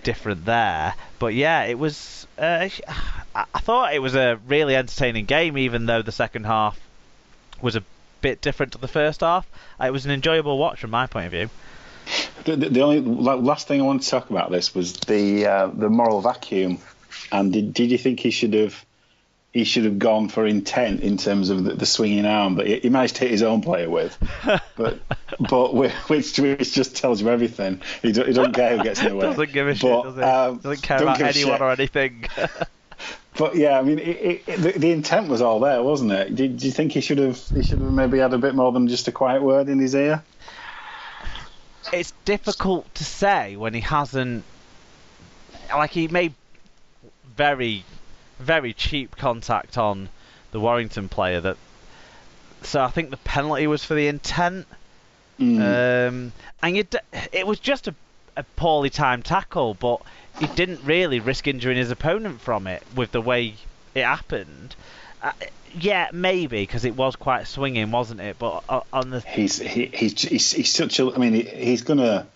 different there. But yeah, it was. I thought it was a really entertaining game, even though the second half was a bit different to the first half. It was an enjoyable watch from my point of view. The only last thing I wanted to talk about this was the moral vacuum. And did you think he should have gone for intent in terms of the swinging arm that he managed to hit his own player with, but which just tells you everything. He doesn't care who gets in the way. Doesn't give a shit, does he? Doesn't care about anyone or anything. But yeah, I mean, the intent was all there, wasn't it? Do you think he should have maybe had a bit more than just a quiet word in his ear? It's difficult to say when he hasn't. Like, he made very, very cheap contact on the Warrington player. So I think the penalty was for the intent. And it was just a poorly timed tackle, but he didn't really risk injuring his opponent from it with the way it happened. Yeah, maybe because it was quite swinging, wasn't it? But on the he's such a. I mean, he's gonna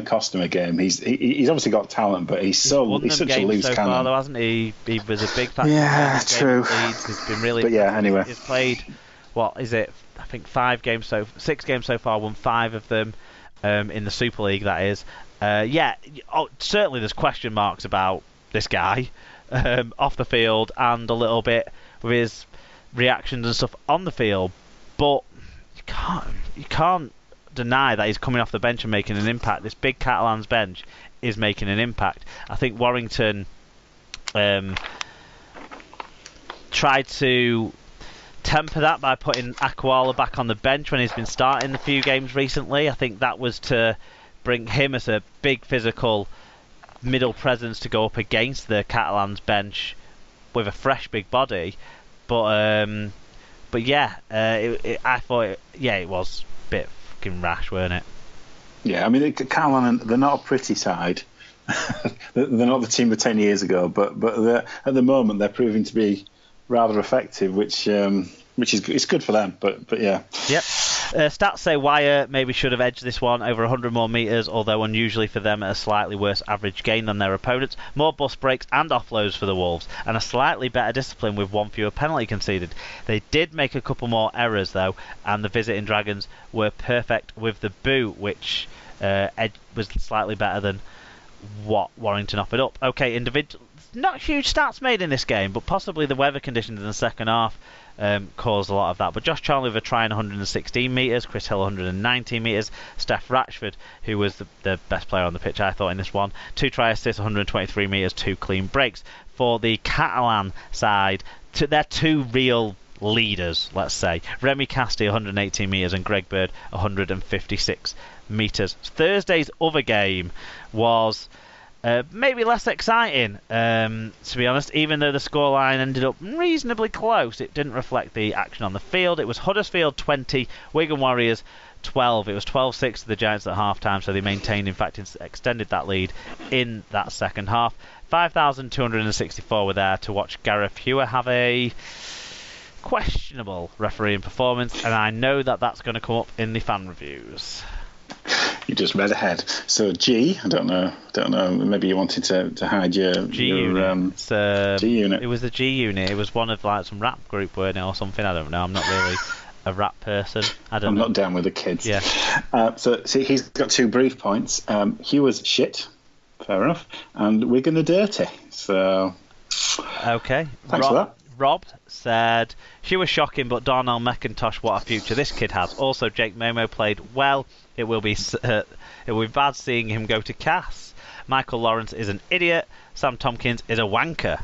cost him a game. He's obviously got talent, but he's such a loose so cannon. Far, though, hasn't he? He was a big factor. Yeah, true. He's been really. But yeah, anyway, he's played. What is it? I think 6 games so far. Won 5 of them in the Super League. That is. Certainly there's question marks about this guy off the field and a little bit with his reactions and stuff on the field, but you can't deny that he's coming off the bench and making an impact. This big Catalan's bench is making an impact. I think Warrington tried to temper that by putting Akwala back on the bench when he's been starting a few games recently. I think that was to bring him as a big physical middle presence to go up against the Catalan's bench with a fresh big body. But yeah, I thought it was a bit fucking rash, weren't it? Yeah, I mean, Catalan, they're not a pretty side. They're not the team of 10 years ago, but at the moment they're proving to be rather effective, which is it's good for them. But yeah. Yep. Stats say Wire maybe should have edged this one over 100 more metres, although unusually for them at a slightly worse average gain than their opponents. More bus breaks and offloads for the Wolves, and a slightly better discipline with 1 fewer penalty conceded. They did make a couple more errors though, and the visiting Dragons were perfect with the boot, which was slightly better than what Warrington offered up. Okay, individual. Not huge stats made in this game, but possibly the weather conditions in the second half caused a lot of that. But Josh Charnley trying 116 metres, Chris Hill 119 metres, Steph Ratchford, who was the best player on the pitch I thought in this one, 2 try assists, 123 metres, 2 clean breaks. For the Catalan side, they're 2 real leaders, let's say. Remy Casti 118 metres and Greg Bird 156 metres. Thursday's other game was maybe less exciting, to be honest. Even though the scoreline ended up reasonably close, it didn't reflect the action on the field. It was Huddersfield 20, Wigan Warriors 12. It was 12-6 to the Giants at half-time, so they maintained, in fact, extended that lead in that second half. 5,264 were there to watch Gareth Hewer have a questionable refereeing performance, and I know that that's going to come up in the fan reviews. You just read ahead. So G, I don't know. Maybe you wanted to hide your G unit. G unit. It was the G unit. It was one of like some rap group, weren't it, or something? I don't know. I'm not really a rap person. I'm not down with the kids. Yeah. So see, he's got 2 brief points. Hugh was shit. Fair enough. And Wigan are dirty. So. Okay. Thanks for that. Rob said, she was shocking, but Darnell McIntosh, what a future this kid has. Also, Jake Momo played well. It will be bad seeing him go to Cass. Michael Lawrence is an idiot. Sam Tompkins is a wanker.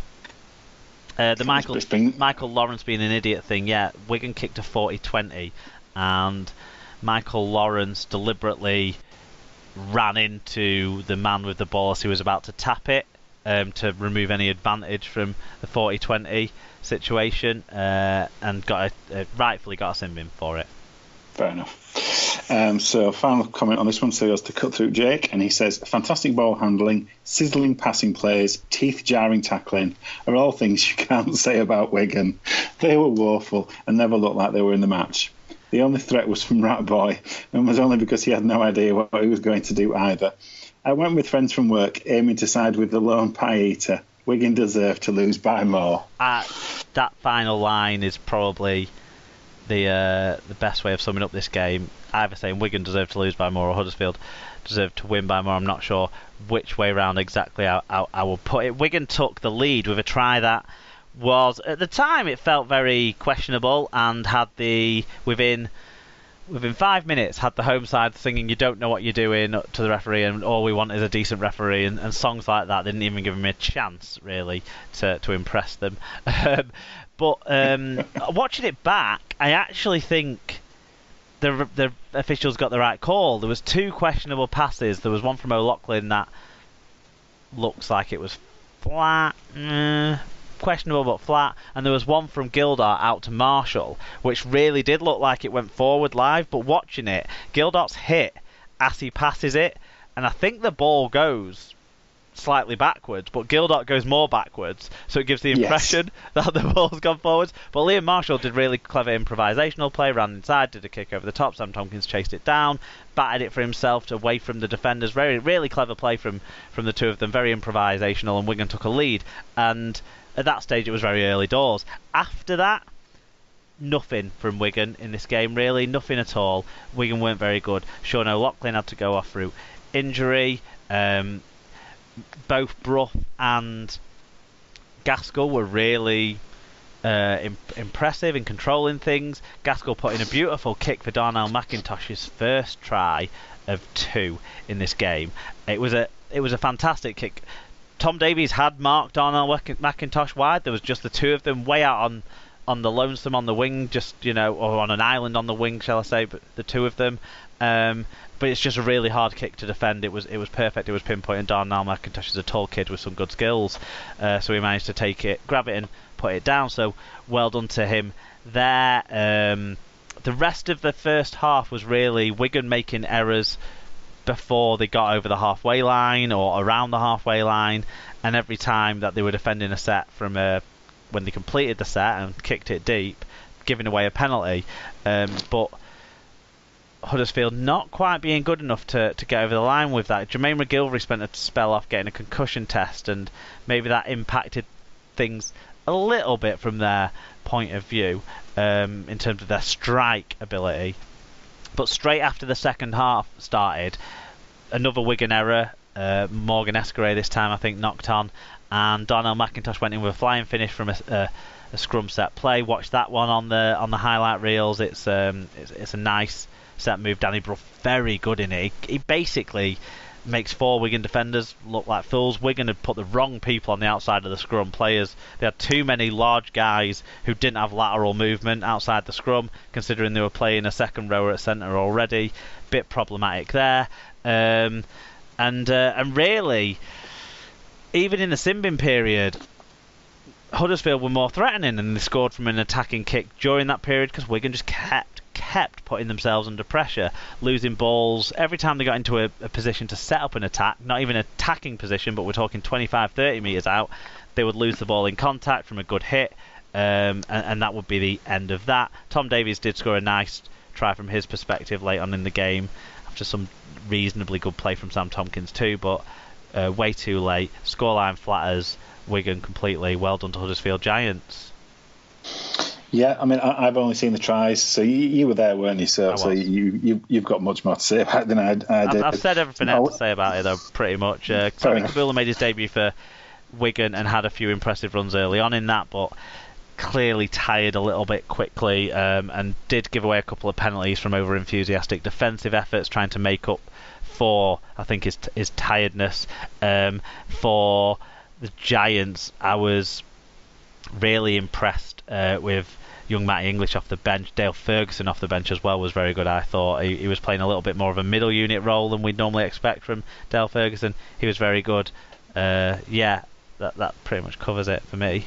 Michael Lawrence being an idiot thing, yeah. Wigan kicked a 40-20, and Michael Lawrence deliberately ran into the man with the ball as he was about to tap it to remove any advantage from the 40-20 situation, and rightfully got a sin bin for it. Fair enough. So final comment on this one, so he goes to cut through Jake, and he says, fantastic ball handling, sizzling passing plays, teeth-jarring tackling are all things you can't say about Wigan. They were woeful and never looked like they were in the match. The only threat was from Rat Boy, and was only because he had no idea what he was going to do either. I went with friends from work, aiming to side with the lone pie eater. Wigan deserve to lose by more. That final line is probably the best way of summing up this game. Either saying Wigan deserve to lose by more or Huddersfield deserve to win by more. I'm not sure which way round exactly I will put it. Wigan took the lead with a try that was, at the time, it felt very questionable, and had within 5 minutes had the home side singing "You don't know what you're doing" to the referee, and all we want is a decent referee, and songs like that didn't even give him a chance really to impress them. But watching it back, I actually think the officials got the right call. There was 2 questionable passes. There was one from O'Loughlin that looks like it was flat, questionable but flat, and there was one from Gildart out to Marshall, which really did look like it went forward live. But watching it, Gildart's hit as he passes it, and I think the ball goes slightly backwards, but Gildart goes more backwards, so it gives the impression that the ball's gone forwards. But Liam Marshall did really clever improvisational play, ran inside, did a kick over the top. Sam Tompkins chased it down, batted it for himself away from the defenders. Really clever play from the two of them, very improvisational, and Wigan took a lead. And at that stage, it was very early doors. After that, nothing from Wigan in this game, really, nothing at all. Wigan weren't very good. Sean O'Loughlin had to go off through injury. Both Brough and Gaskell were really impressive in controlling things. Gaskell put in a beautiful kick for Darnell McIntosh's first try of 2 in this game. It was a fantastic kick. Tom Davies had marked Darnell McIntosh wide. There was just the 2 of them way out on the lonesome on the wing, or on an island on the wing, shall I say? But the 2 of them. But it's just a really hard kick to defend. It was perfect. It was pinpointing. Darnell McIntosh is a tall kid with some good skills, so he managed to take it, grab it, and put it down. So well done to him there. The rest of the first half was really Wigan making errors before they got over the halfway line or around the halfway line, and every time that they were defending a set from when they completed the set and kicked it deep, giving away a penalty. But Huddersfield not quite being good enough to get over the line with that. Jermaine McGilvery spent a spell off getting a concussion test, and maybe that impacted things a little bit from their point of view in terms of their strike ability. But straight after the second half started, another Wigan error. Morgan Escaray this time, I think, knocked on, and Darnell McIntosh went in with a flying finish from a scrum set play. Watch that one on the highlight reels. It's a nice set move. Danny Brough very good in it. He basically makes 4 Wigan defenders look like fools. Wigan had put the wrong people on the outside of the scrum. Players, they had too many large guys who didn't have lateral movement outside the scrum, considering they were playing a second rower at centre already. Bit problematic there. And really, even in the Simbin period, Huddersfield were more threatening, and they scored from an attacking kick during that period because Wigan just kept putting themselves under pressure, losing balls every time they got into a position to set up an attack. Not even an attacking position, but we're talking 25-30 metres out. They would lose the ball in contact from a good hit, and that would be the end of that. Tom Davies did score a nice try from his perspective late on in the game after some reasonably good play from Sam Tompkins too, but way too late. Scoreline flatters Wigan completely. Well done to Huddersfield Giants. Yeah, I mean, I've only seen the tries, so you were there, weren't you? So you've got much more to say about it than I did. I've said everything I had to say about it, though, pretty much. Tony Kabula made his debut for Wigan and had a few impressive runs early on in that, but clearly tired a little bit quickly, and did give away a couple of penalties from over-enthusiastic defensive efforts, trying to make up for, I think, his tiredness. For the Giants, I was really impressed with young Matty English off the bench. Dale Ferguson off the bench as well was very good, I thought. He was playing a little bit more of a middle unit role than we'd normally expect from Dale Ferguson. He was very good. That pretty much covers it for me.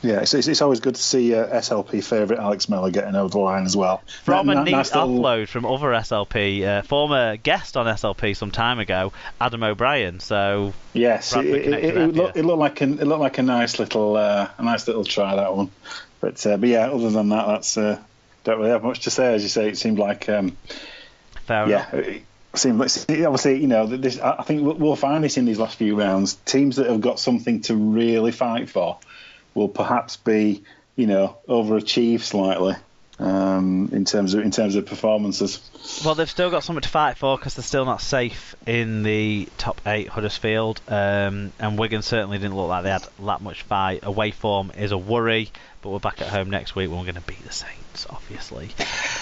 Yeah, it's always good to see SLP favourite Alex Miller getting over the line as well. From a neat upload from other SLP, former guest on SLP some time ago, Adam O'Brien. So yes, it looked like a nice little try, that one. But yeah, other than that, that's don't really have much to say. As you say, it seemed like fair enough. Obviously, this. I think we'll find this in these last few rounds. Teams that have got something to really fight for will perhaps be, overachieve slightly in terms of performances. Well, they've still got something to fight for because they're still not safe in the top 8 Huddersfield, and Wigan certainly didn't look like they had that much fight. Away form is a worry, but we're back at home next week when we're going to beat the Saints, obviously.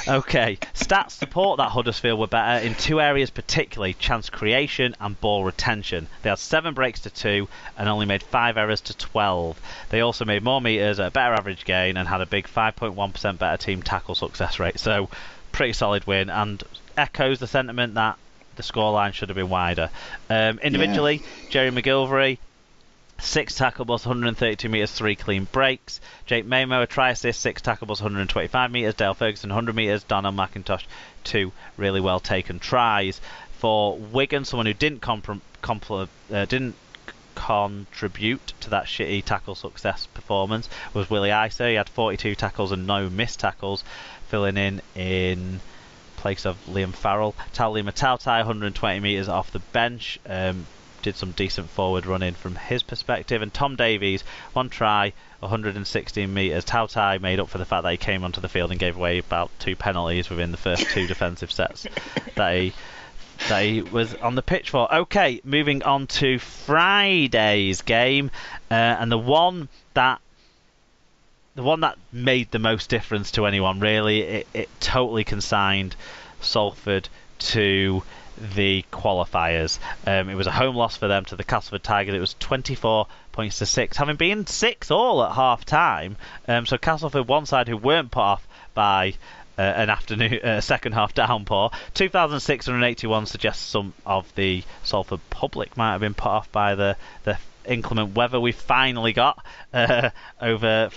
Okay, stats support that Huddersfield were better in 2 areas particularly, chance creation and ball retention. They had 7 breaks to 2 and only made 5 errors to 12. They also made more metres at a better average gain and had a big 5.1% better team tackle success rate. So, pretty solid win, and echoes the sentiment that the scoreline should have been wider. Individually, Jerry McGilvery, 6 tackles, 132 metres, 3 clean breaks. Jake Mamo, a try assist, 6 tackles, 125 metres. Dale Ferguson, 100 metres. Donald McIntosh, 2 really well taken tries. For Wigan, someone who didn't contribute to that shitty tackle success performance was Willie Iser. He had 42 tackles and no missed tackles, filling in place of Liam Farrell. Taulima Tautai, 120 metres off the bench. Did some decent forward running from his perspective. And Tom Davies, 1 try, 116 metres. Tautai made up for the fact that he came onto the field and gave away about 2 penalties within the first 2 defensive sets that he was on the pitch for. Okay, moving on to Friday's game, and the one that made the most difference to anyone, really. It totally consigned Salford to the qualifiers. It was a home loss for them to the Castleford Tigers. It was 24 points to 6, having been 6-all at half time. So Castleford, one side who weren't put off by an second half downpour. 2,681 suggests some of the Salford public might have been put off by the inclement weather we finally got over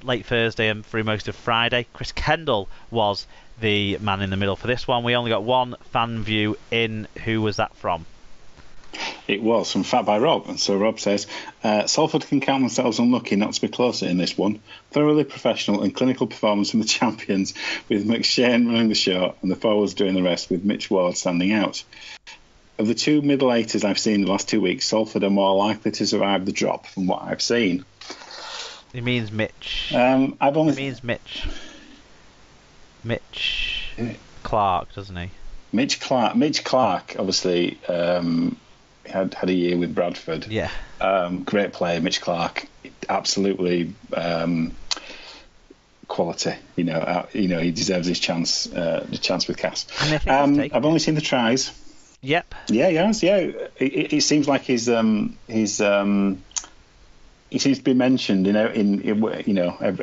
late Thursday and through most of Friday. Chris Kendall was the man in the middle for this one. We only got one fan view in. Who was that from? It was from Fat by Rob. And so Rob says, Salford can count themselves unlucky not to be closer in this one. Thoroughly professional and clinical performance from the champions, with McShane running the show and the forwards doing the rest, with Mitch Ward standing out. Of the 2 middle-eighters I've seen in the last 2 weeks, Salford are more likely to survive the drop from what I've seen. He means Mitch. He means Mitch. Mitch Clark, doesn't he? Mitch Clark, obviously, had a year with Bradford. Yeah. Great player, Mitch Clark. Absolutely quality. He deserves his chance. The chance with Cass. I've only seen the tries. Yep. Yeah, he has. Yeah, it seems like he seems to be mentioned.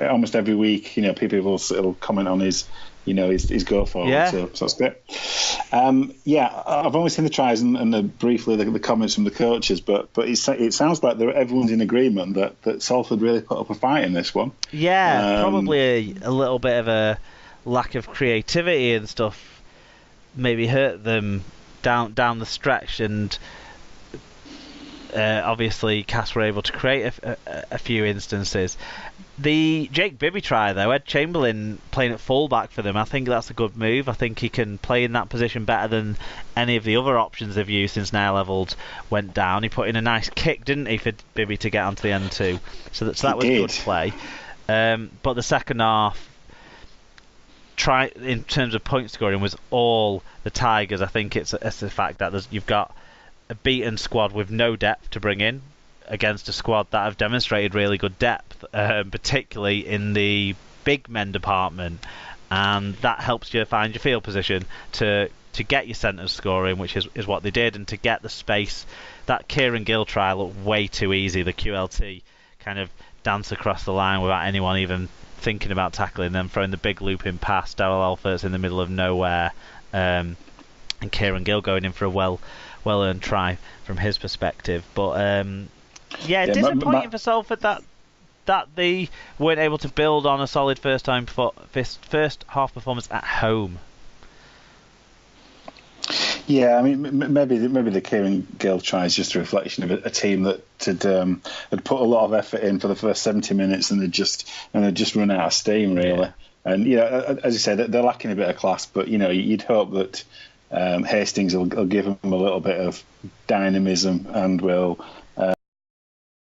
Almost every week. People will comment on his go forward. Yeah. So that's great. I've only seen the tries and briefly the comments from the coaches, but it sounds like everyone's in agreement that Salford really put up a fight in this one. Yeah, probably a little bit of a lack of creativity and stuff maybe hurt them down the stretch, and obviously Cass were able to create a few instances. The Jake Bibby try, though, Ed Chamberlain playing at fullback for them, I think that's a good move. I think he can play in that position better than any of the other options they've used since Niall Evalds went down. He put in a nice kick, didn't he, for Bibby to get onto the end too. So that was good play. But the second half, in terms of point scoring, was all the Tigers. I think it's the fact that you've got a beaten squad with no depth to bring in against a squad that have demonstrated really good depth, particularly in the big men department, and that helps you find your field position to get your centres scoring, which is what they did, and to get the space. That Kieran Gill try looked way too easy. The QLT kind of dance across the line without anyone even thinking about tackling them, throwing the big looping pass. Darryl Alfort's in the middle of nowhere, and Kieran Gill going in for a well-earned try from his perspective. But disappointing for Salford that they weren't able to build on a solid first half performance at home. Yeah, I mean, maybe the Kieran Gill try is just a reflection of a team that had put a lot of effort in for the first 70 minutes and had just run out of steam, really. Yeah. And as you say, they're lacking a bit of class, but you'd hope that Hastings will give him a little bit of dynamism and will